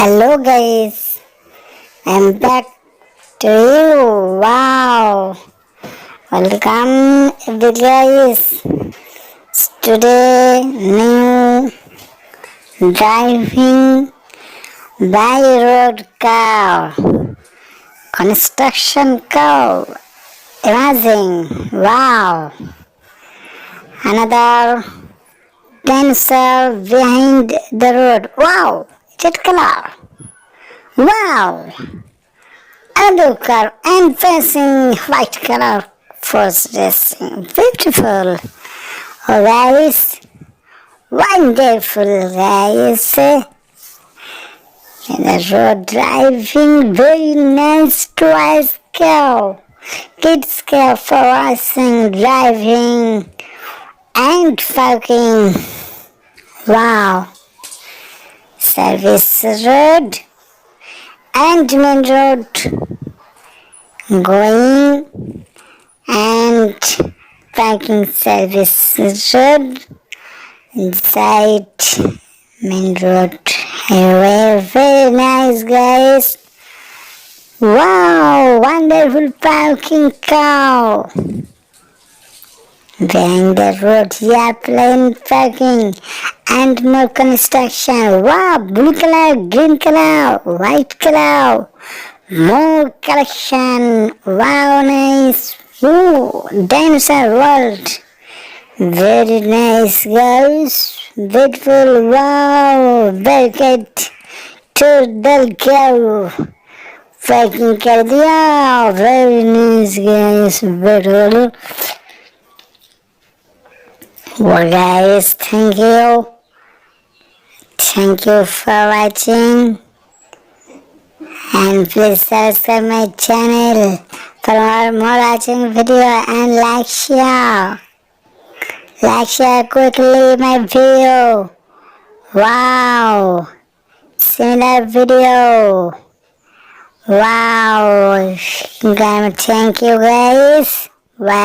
Hello guys, I'm back to you. Wow, welcome every guys. Today new driving by road car, construction car. Amazing! Wow, another dancer behind the road. Wow, red color. Wow. Another car and facing white color first racing. Beautiful. Oh, guys. Wonderful, guys. And the road driving very nice toys car. Kids car for racing, driving and parking. Wow. Service road and main road going and parking service road inside main road highway. Very nice guys. Wow, wonderful parking car behind the road. Airplane parking and more construction. Wow, blue color, green color, white color. More collection. Wow, nice. Ooh, dinosaur world. Very nice, guys. Beautiful. Wow, very good. Turtle cow. Packing कर दिया. Very nice, guys. Beautiful. Well, guys, thank you. Thank you for watching. And please subscribe my channel for more watching video and like share quickly my video. Wow, similar video. Wow, thank you guys. Bye.